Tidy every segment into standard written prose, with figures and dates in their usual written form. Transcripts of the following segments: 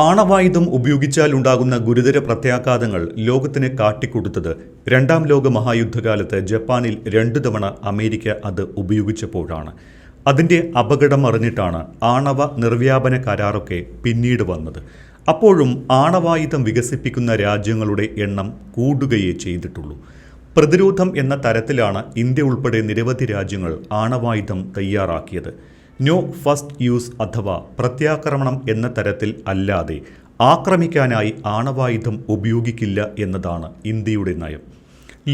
ആണവായുധം ഉപയോഗിച്ചാൽ ഉണ്ടാകുന്ന ഗുരുതര പ്രത്യാഘാതങ്ങൾ ലോകത്തിന് കാട്ടിക്കൊടുത്തത് രണ്ടാം ലോക മഹായുദ്ധകാലത്ത് ജപ്പാനിൽ 2 തവണ അമേരിക്ക അത് ഉപയോഗിച്ചപ്പോഴാണ്. അതിൻ്റെ അപകടം അറിഞ്ഞിട്ടാണ് ആണവ നിർവ്യാപന കരാറൊക്കെ പിന്നീട് വന്നത്. അപ്പോഴും ആണവായുധം വികസിപ്പിക്കുന്ന രാജ്യങ്ങളുടെ എണ്ണം കൂടുകയേ ചെയ്തിട്ടുള്ളൂ. പ്രതിരോധം എന്ന തരത്തിലാണ് ഇന്ത്യ ഉൾപ്പെടെ നിരവധി രാജ്യങ്ങൾ ആണവായുധം തയ്യാറാക്കിയത്. നോ ഫസ്റ്റ് യൂസ് അഥവാ പ്രത്യാക്രമണം എന്ന തരത്തിൽ അല്ലാതെ ആക്രമിക്കാനായി ആണവായുധം ഉപയോഗിക്കില്ല എന്നതാണ് ഇന്ത്യയുടെ നയം.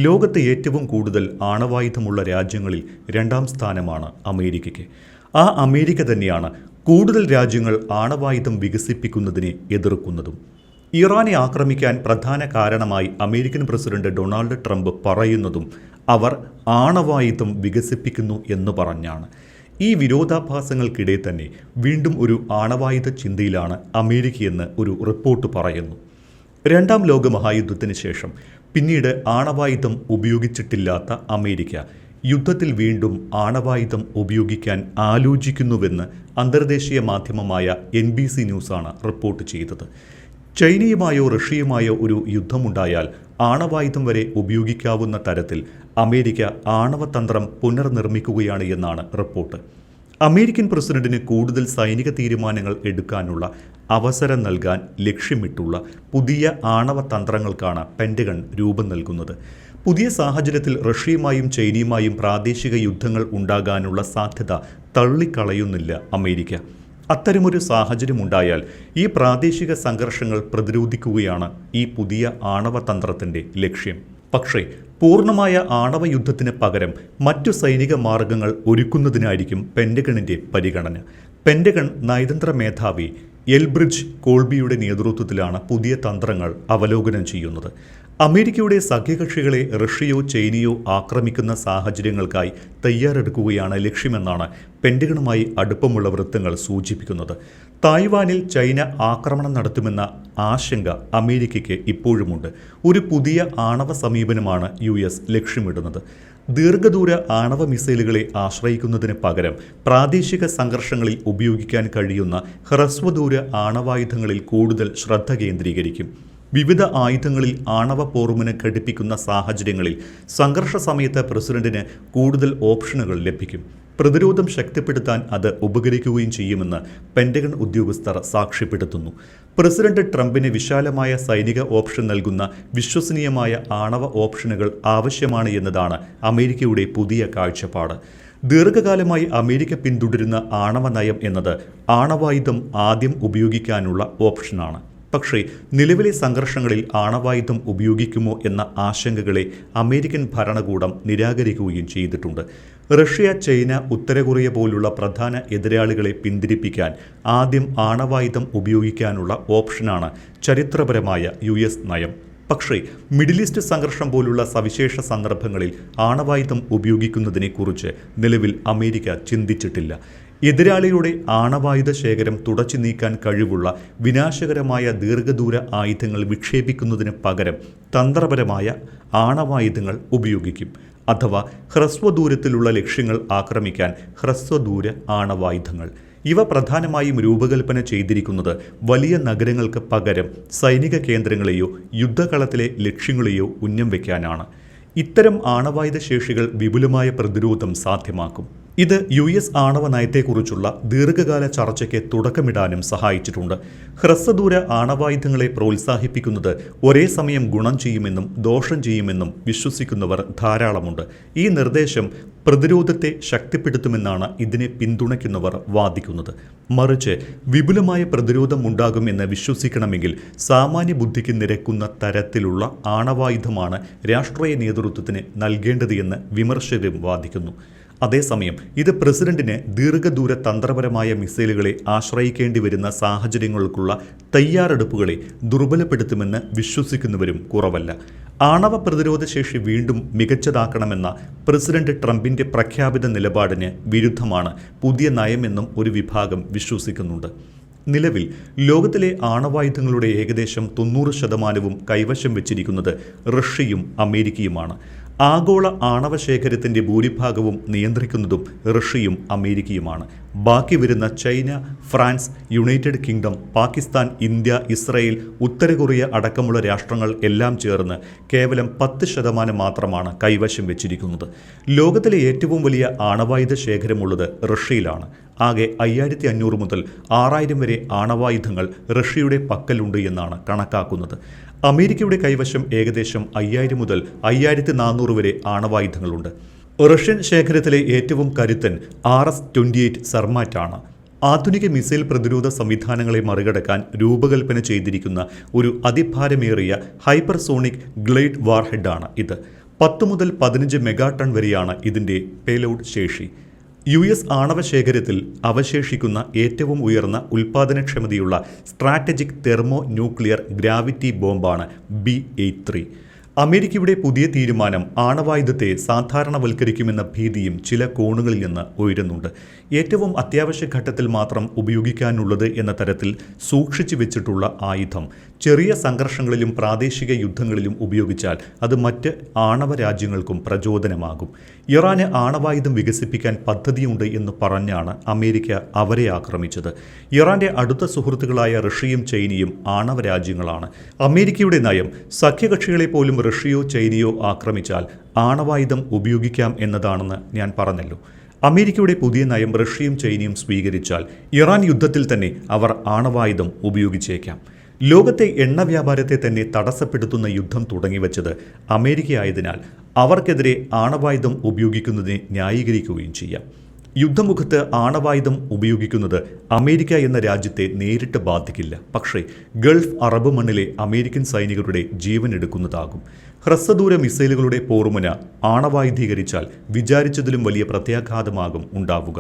ലോകത്ത് ഏറ്റവും കൂടുതൽ ആണവായുധമുള്ള രാജ്യങ്ങളിൽ 2ാം സ്ഥാനമാണ് അമേരിക്കയ്ക്ക്. ആ അമേരിക്ക തന്നെയാണ് കൂടുതൽ രാജ്യങ്ങൾ ആണവായുധം വികസിപ്പിക്കുന്നതിനെ എതിർക്കുന്നതും. ഇറാനെ ആക്രമിക്കാൻ പ്രധാന കാരണമായി അമേരിക്കൻ പ്രസിഡന്റ് ഡൊണാൾഡ് ട്രംപ് പറയുന്നതും അവർ ആണവായുധം വികസിപ്പിക്കുന്നു എന്ന് പറഞ്ഞാണ്. ഈ വിരോധാഭാസങ്ങൾക്കിടെ തന്നെ വീണ്ടും ഒരു ആണവായുധ ചിന്തയിലാണ് അമേരിക്കയെന്ന് ഒരു റിപ്പോർട്ട് പറയുന്നു. 2ാം ലോക മഹായുദ്ധത്തിന് ശേഷം പിന്നീട് ആണവായുധം ഉപയോഗിച്ചിട്ടില്ലാത്ത അമേരിക്ക യുദ്ധത്തിൽ വീണ്ടും ആണവായുധം ഉപയോഗിക്കാൻ ആലോചിക്കുന്നുവെന്ന് അന്തർദേശീയ മാധ്യമമായ NBC ന്യൂസാണ് റിപ്പോർട്ട് ചെയ്തത്. ചൈനയുമായോ റഷ്യയുമായോ ഒരു യുദ്ധമുണ്ടായാൽ ആണവായുധം വരെ ഉപയോഗിക്കാവുന്ന തരത്തിൽ അമേരിക്ക ആണവതന്ത്രം പുനർനിർമ്മിക്കുകയാണ് എന്നാണ് റിപ്പോർട്ട്. അമേരിക്കൻ പ്രസിഡന്റിന് കൂടുതൽ സൈനിക തീരുമാനങ്ങൾ എടുക്കാനുള്ള അവസരം നൽകാൻ ലക്ഷ്യമിട്ടുള്ള പുതിയ ആണവതന്ത്രങ്ങൾക്കാണ് പെന്റഗൺ രൂപം നൽകുന്നത്. പുതിയ സാഹചര്യത്തിൽ റഷ്യയുമായും ചൈനയുമായും പ്രാദേശിക യുദ്ധങ്ങൾ ഉണ്ടാകാനുള്ള സാധ്യത തള്ളിക്കളയുന്നില്ല അമേരിക്ക. അത്തരമൊരു സാഹചര്യമുണ്ടായാൽ ഈ പ്രാദേശിക സംഘർഷങ്ങൾ പ്രതിരോധിക്കുകയാണ് ഈ പുതിയ ആണവതന്ത്രത്തിൻ്റെ ലക്ഷ്യം. പക്ഷേ പൂർണ്ണമായ ആണവ യുദ്ധത്തിന് പകരം മറ്റു സൈനിക മാർഗങ്ങൾ ഒരുക്കുന്നതിനായിരിക്കും പെന്റഗണിൻ്റെ പരിഗണന. പെന്റഗൺ നയതന്ത്ര മേധാവി എൽബ്രിഡ്ജ് കോൾബിയുടെ നേതൃത്വത്തിലാണ് പുതിയ തന്ത്രങ്ങൾ അവലോകനം ചെയ്യുന്നത്. അമേരിക്കയുടെ സഖ്യകക്ഷികളെ റഷ്യയോ ചൈനയോ ആക്രമിക്കുന്ന സാഹചര്യങ്ങൾക്കായി തയ്യാറെടുക്കുകയാണ് ലക്ഷ്യമെന്നാണ് പെന്റഗണുമായി അടുപ്പമുള്ള വൃത്തങ്ങൾ സൂചിപ്പിക്കുന്നത്. തായ്വാനിൽ ചൈന ആക്രമണം നടത്തുമെന്ന ആശങ്ക അമേരിക്കയ്ക്ക് ഇപ്പോഴുമുണ്ട്. ഒരു പുതിയ ആണവ സമീപനമാണ് US ലക്ഷ്യമിടുന്നത്. ദീർഘദൂര ആണവ മിസൈലുകളെ ആശ്രയിക്കുന്നതിന് പകരം പ്രാദേശിക സംഘർഷങ്ങളിൽ ഉപയോഗിക്കാൻ കഴിയുന്ന ഹ്രസ്വദൂര ആണവായുധങ്ങളിൽ കൂടുതൽ ശ്രദ്ധ കേന്ദ്രീകരിക്കും. വിവിധ ആയുധങ്ങളിൽ ആണവ പോർമുന ഘടിപ്പിക്കുന്ന സാഹചര്യങ്ങളിൽ സംഘർഷ സമയത്ത് പ്രസിഡന്റിന് കൂടുതൽ ഓപ്ഷനുകൾ ലഭിക്കും. പ്രതിരോധം ശക്തിപ്പെടുത്താൻ അത് ഉപകരിക്കുകയും ചെയ്യുമെന്ന് പെന്റഗൺ ഉദ്യോഗസ്ഥർ സാക്ഷ്യപ്പെടുത്തുന്നു. പ്രസിഡന്റ് ട്രംപിന് വിശാലമായ സൈനിക ഓപ്ഷൻ നൽകുന്ന വിശ്വസനീയമായ ആണവ ഓപ്ഷനുകൾ ആവശ്യമാണ് എന്നതാണ് അമേരിക്കയുടെ പുതിയ കാഴ്ചപ്പാട്. ദീർഘകാലമായി അമേരിക്ക പിന്തുടരുന്ന ആണവ നയം എന്നത് ആണവായുധം ആദ്യം ഉപയോഗിക്കാനുള്ള ഓപ്ഷനാണ്. പക്ഷേ നിലവിലെ സംഘർഷങ്ങളിൽ ആണവായുധം ഉപയോഗിക്കുമോ എന്ന ആശങ്കകളെ അമേരിക്കൻ ഭരണകൂടം നിരാകരിക്കുകയും ചെയ്തിട്ടുണ്ട്. റഷ്യ, ചൈന, ഉത്തര കൊറിയ പോലുള്ള പ്രധാന എതിരാളികളെ പിന്തിരിപ്പിക്കാൻ ആദ്യം ആണവായുധം ഉപയോഗിക്കാനുള്ള ഓപ്ഷനാണ് ചരിത്രപരമായ US നയം. പക്ഷേ മിഡിൽ ഈസ്റ്റ് സംഘർഷം പോലുള്ള സവിശേഷ സന്ദർഭങ്ങളിൽ ആണവായുധം ഉപയോഗിക്കുന്നതിനെക്കുറിച്ച് നിലവിൽ അമേരിക്ക ചിന്തിച്ചിട്ടില്ല. എതിരാളിയുടെ ആണവായുധ ശേഖരം തുടച്ചു നീക്കാൻ കഴിവുള്ള വിനാശകരമായ ദീർഘദൂര ആയുധങ്ങൾ വിക്ഷേപിക്കുന്നതിന് പകരം തന്ത്രപരമായ ആണവായുധങ്ങൾ ഉപയോഗിക്കും. അഥവാ ഹ്രസ്വദൂരത്തിലുള്ള ലക്ഷ്യങ്ങൾ ആക്രമിക്കാൻ ഹ്രസ്വദൂര ആണവായുധങ്ങൾ. ഇവ പ്രധാനമായും രൂപകൽപ്പന ചെയ്തിരിക്കുന്നത് വലിയ നഗരങ്ങൾക്ക് പകരം സൈനിക കേന്ദ്രങ്ങളെയോ യുദ്ധകളത്തിലെ ലക്ഷ്യങ്ങളെയോ ഉന്നം വയ്ക്കാനാണ്. ഇത്തരം ആണവായുധ ശേഷികൾ വിപുലമായ പ്രതിരോധം സാധ്യമാക്കും. ഇത് US ആണവ നയത്തെക്കുറിച്ചുള്ള ദീർഘകാല ചർച്ചയ്ക്ക് തുടക്കമിടാനും സഹായിച്ചിട്ടുണ്ട്. ഹ്രസ്വദൂര ആണവായുധങ്ങളെ പ്രോത്സാഹിപ്പിക്കുന്നത് ഒരേ സമയം ഗുണം ചെയ്യുമെന്നും ദോഷം ചെയ്യുമെന്നും വിശ്വസിക്കുന്നവർ ധാരാളമുണ്ട്. ഈ നിർദ്ദേശം പ്രതിരോധത്തെ ശക്തിപ്പെടുത്തുമെന്നാണ് ഇതിനെ പിന്തുണയ്ക്കുന്നവർ വാദിക്കുന്നത്. മറിച്ച് വിപുലമായ പ്രതിരോധം ഉണ്ടാകുമെന്ന് വിശ്വസിക്കണമെങ്കിൽ സാമാന്യ ബുദ്ധിക്ക് നിരക്കുന്ന തരത്തിലുള്ള ആണവായുധമാണ് രാഷ്ട്രീയ നേതൃത്വത്തിന് നൽകേണ്ടത് എന്ന് വിമർശകരും വാദിക്കുന്നു. അതേസമയം ഇത് പ്രസിഡന്റിന് ദീർഘദൂര തന്ത്രപരമായ മിസൈലുകളെ ആശ്രയിക്കേണ്ടി വരുന്ന സാഹചര്യങ്ങൾക്കുള്ള തയ്യാറെടുപ്പുകളെ ദുർബലപ്പെടുത്തുമെന്ന് വിശ്വസിക്കുന്നവരും കുറവല്ല. ആണവ പ്രതിരോധ ശേഷി വീണ്ടും മികച്ചതാക്കണമെന്ന പ്രസിഡന്റ് ട്രംപിന്റെ പ്രഖ്യാപിത നിലപാടിന് വിരുദ്ധമാണ് പുതിയ നയമെന്നും ഒരു വിഭാഗം വിശ്വസിക്കുന്നുണ്ട്. നിലവിൽ ലോകത്തിലെ ആണവായുധങ്ങളുടെ ഏകദേശം 90% കൈവശം വെച്ചിരിക്കുന്നത് റഷ്യയും അമേരിക്കയുമാണ്. ആഗോള ആണവ ശേഖരത്തിൻ്റെ ഭൂരിഭാഗവും നിയന്ത്രിക്കുന്നതും റഷ്യയും അമേരിക്കയുമാണ്. ബാക്കി വരുന്ന China, France, United Kingdom, Pakistan, India, Israel, ഉത്തര കൊറിയ അടക്കമുള്ള രാഷ്ട്രങ്ങൾ എല്ലാം ചേർന്ന് കേവലം 10% മാത്രമാണ് കൈവശം വെച്ചിരിക്കുന്നത്. ലോകത്തിലെ ഏറ്റവും വലിയ ആണവായുധ ശേഖരമുള്ളത് റഷ്യയിലാണ്. ആകെ 5500 മുതൽ 6000 വരെ ആണവായുധങ്ങൾ റഷ്യയുടെ പക്കലുണ്ട് എന്നാണ് കണക്കാക്കുന്നത്. അമേരിക്കയുടെ കൈവശം ഏകദേശം 5000 മുതൽ 5400 വരെ ആണവായുധങ്ങളുണ്ട്. റഷ്യൻ ശേഖരത്തിലെ ഏറ്റവും കരുത്തൻ RS-28 സർമാറ്റാണ്. ആധുനിക മിസൈൽ പ്രതിരോധ സംവിധാനങ്ങളെ മറികടക്കാൻ രൂപകൽപ്പന ചെയ്തിരിക്കുന്ന ഒരു അതിഭാരമേറിയ ഹൈപ്പർസോണിക് ഗ്ലൈഡ് വാർഹെഡാണ് ഇത്. 10 മുതൽ 15 മെഗാടൺ വരെയാണ് ഇതിൻ്റെ പേലോഡ് ശേഷി. US ആണവ ശേഖരത്തിൽ അവശേഷിക്കുന്ന ഏറ്റവും ഉയർന്ന ഉൽപ്പാദനക്ഷമതയുള്ള സ്ട്രാറ്റജിക് തെർമോ ന്യൂക്ലിയർ ഗ്രാവിറ്റി ബോംബാണ് B-83. അമേരിക്കയുടെ പുതിയ തീരുമാനം ആണവായുധത്തെ സാധാരണവൽക്കരിക്കുമെന്ന ഭീതിയും ചില കോണുകളിൽ നിന്ന് ഉയരുന്നുണ്ട്. ഏറ്റവും അത്യാവശ്യ ഘട്ടത്തിൽ മാത്രം ഉപയോഗിക്കാനുള്ളത് എന്ന തരത്തിൽ സൂക്ഷിച്ചു വെച്ചിട്ടുള്ള ആയുധം ചെറിയ സംഘർഷങ്ങളിലും പ്രാദേശിക യുദ്ധങ്ങളിലും ഉപയോഗിച്ചാൽ അത് മറ്റ് ആണവ രാജ്യങ്ങൾക്കും പ്രചോദനമാകും. ഇറാന് ആണവായുധം വികസിപ്പിക്കാൻ പദ്ധതിയുണ്ട് എന്ന് പറഞ്ഞാണ് അമേരിക്ക അവരെ ആക്രമിച്ചത്. ഇറാന്റെ അടുത്ത സുഹൃത്തുക്കളായ റഷ്യയും ചൈനയും ആണവ രാജ്യങ്ങളാണ്. അമേരിക്കയുടെ നയം സഖ്യകക്ഷികളെ പോലും റഷ്യയോ ചൈനയോ ആക്രമിച്ചാൽ ആണവായുധം ഉപയോഗിക്കാം എന്നതാണെന്ന് ഞാൻ പറഞ്ഞല്ലോ. അമേരിക്കയുടെ പുതിയ നയം റഷ്യയും ചൈനയും സ്വീകരിച്ചാൽ ഇറാൻ യുദ്ധത്തിൽ തന്നെ അവർ ആണവായുധം ഉപയോഗിച്ചേക്കാം. ലോകത്തെ എണ്ണ വ്യാപാരത്തെ തന്നെ തടസ്സപ്പെടുത്തുന്ന യുദ്ധം തുടങ്ങിവെച്ചത് അമേരിക്കയായതിനാൽ അവർക്കെതിരെ ആണവായുധം ഉപയോഗിക്കുന്നതിനെ ന്യായീകരിക്കുകയും ചെയ്യാം. യുദ്ധമുഖത്ത് ആണവായുധം ഉപയോഗിക്കുന്നത് അമേരിക്ക എന്ന രാജ്യത്തെ നേരിട്ട് ബാധിക്കില്ല. പക്ഷേ ഗൾഫ് അറബ് മണ്ണിലെ അമേരിക്കൻ സൈനികരുടെ ജീവൻ എടുക്കുന്നതാകും. ഹ്രസ്വദൂര മിസൈലുകളുടെ പോർമുന ആണവായുധീകരിച്ചാൽ വിചാരിച്ചതിലും വലിയ പ്രത്യാഘാതമാകും ഉണ്ടാവുക.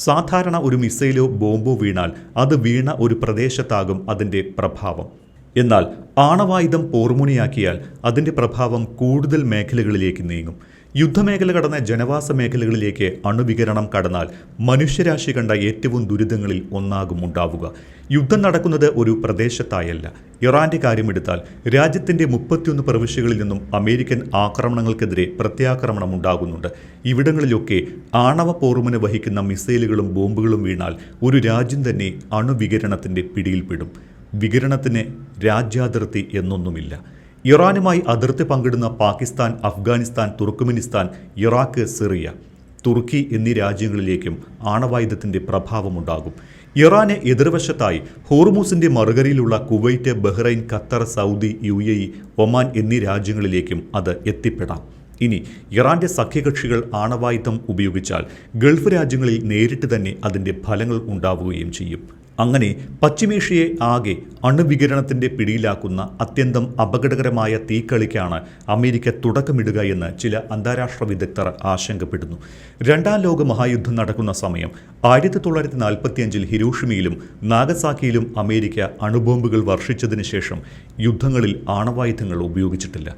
സാധാരണ ഒരു മിസൈലോ ബോംബോ വീണാൽ അത് വീണ ഒരു പ്രദേശത്താകും അതിൻ്റെ പ്രഭാവം. എന്നാൽ ആണവായുധം പോർമുനയാക്കിയാൽ അതിൻ്റെ പ്രഭാവം കൂടുതൽ മേഖലകളിലേക്ക് നീങ്ങും. യുദ്ധമേഖല കടന്ന ജനവാസ മേഖലകളിലേക്ക് അണുവികിരണം കടന്നാൽ മനുഷ്യരാശി കണ്ട ഏറ്റവും ദുരിതങ്ങളിൽ ഒന്നാകും ഉണ്ടാവുക. യുദ്ധം നടക്കുന്നത് ഒരു പ്രദേശത്തായല്ല. ഇറാന്റെ കാര്യമെടുത്താൽ രാജ്യത്തിൻ്റെ 31 പ്രവിശ്യകളിൽ നിന്നും അമേരിക്കൻ ആക്രമണങ്ങൾക്കെതിരെ പ്രത്യാക്രമണം ഉണ്ടാകുന്നുണ്ട്. ഇവിടങ്ങളിലൊക്കെ ആണവ പോർമുന വഹിക്കുന്ന മിസൈലുകളും ബോംബുകളും വീണാൽ ഒരു രാജ്യം തന്നെ അണുവികിരണത്തിൻ്റെ പിടിയിൽപ്പെടും. വികിരണത്തിന് രാജ്യാതിർത്തി എന്നൊന്നുമില്ല. ഇറാനുമായി അതിർത്തി പങ്കിടുന്ന Pakistan, Afghanistan, Turkmenistan, Iraq, Syria, Turkey എന്നീ രാജ്യങ്ങളിലേക്കും ആണവായുധത്തിൻ്റെ പ്രഭാവമുണ്ടാകും. ഇറാന് എതിർവശത്തായി ഹോർമൂസിൻ്റെ മറുകരയിലുള്ള Kuwait, Bahrain, Qatar, Saudi, UAE, Oman എന്നീ രാജ്യങ്ങളിലേക്കും അത് എത്തിപ്പെടാം. ഇനി ഇറാന്റെ സഖ്യകക്ഷികൾ ആണവായുധം ഉപയോഗിച്ചാൽ ഗൾഫ് രാജ്യങ്ങളിൽ നേരിട്ട് തന്നെ അതിൻ്റെ ഫലങ്ങൾ ഉണ്ടാവുകയും ചെയ്യും. അങ്ങനെ പശ്ചിമേഷ്യയെ ആകെ അണുവികിരണത്തിൻ്റെ പിടിയിലാക്കുന്ന അത്യന്തം അപകടകരമായ തീക്കളിക്കാണ് അമേരിക്ക തുടക്കമിടുക എന്ന് ചില അന്താരാഷ്ട്ര വിദഗ്ധർ ആശങ്കപ്പെടുന്നു. രണ്ടാം ലോക മഹായുദ്ധം നടക്കുന്ന സമയം 1945 ഹിരോഷിമയിലും നാഗസാക്കിയിലും അമേരിക്ക അണുബോംബുകൾ വർഷിച്ചതിന് ശേഷം യുദ്ധങ്ങളിൽ ആണവായുധങ്ങൾ ഉപയോഗിച്ചിട്ടില്ല.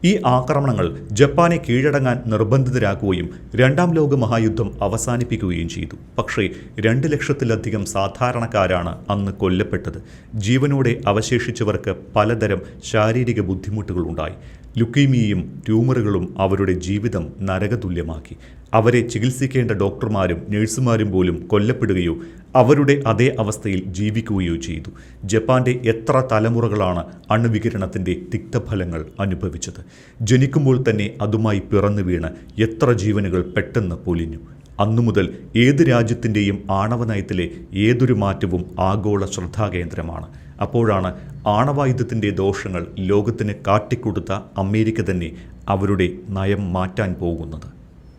ഈ ആക്രമണങ്ങൾ ജപ്പാനെ കീഴടങ്ങാൻ നിർബന്ധിതരാക്കുകയും രണ്ടാം ലോക മഹായുദ്ധം അവസാനിപ്പിക്കുകയും ചെയ്തു. പക്ഷേ 2 ലക്ഷത്തിലധികം സാധാരണക്കാരാണ് അന്ന് കൊല്ലപ്പെട്ടത്. ജീവനോടെ അവശേഷിച്ചവർക്ക് പലതരം ശാരീരിക ബുദ്ധിമുട്ടുകളുണ്ടായി. ലുക്കീമിയയും ട്യൂമറുകളും അവരുടെ ജീവിതം നരകതുല്യമാക്കി. അവരെ ചികിത്സിക്കേണ്ട ഡോക്ടർമാരും നഴ്സുമാരും പോലും കൊല്ലപ്പെടുകയോ അവരുടെ അതേ അവസ്ഥയിൽ ജീവിക്കുകയോ ചെയ്തു. ജപ്പാന്റെ എത്ര തലമുറകളാണ് അണുവികിരണത്തിൻ്റെ തിക്തഫലങ്ങൾ അനുഭവിച്ചത്. ജനിക്കുമ്പോൾ തന്നെ അതുമായി പിറന്നു വീണ് എത്ര ജീവനുകൾ പെട്ടെന്ന് പൊലിഞ്ഞു. അന്നുമുതൽ ഏത് രാജ്യത്തിൻ്റെയും ആണവനയത്തിലെ ഏതൊരു മാറ്റവും ആഗോള ശ്രദ്ധാകേന്ദ്രമാണ്. അപ്പോഴാണ് ആണവായുധത്തിൻ്റെ ദോഷങ്ങൾ ലോകത്തിന് കാട്ടിക്കൊടുത്ത അമേരിക്ക തന്നെ അവരുടെ നയം മാറ്റാൻ പോകുന്നത്.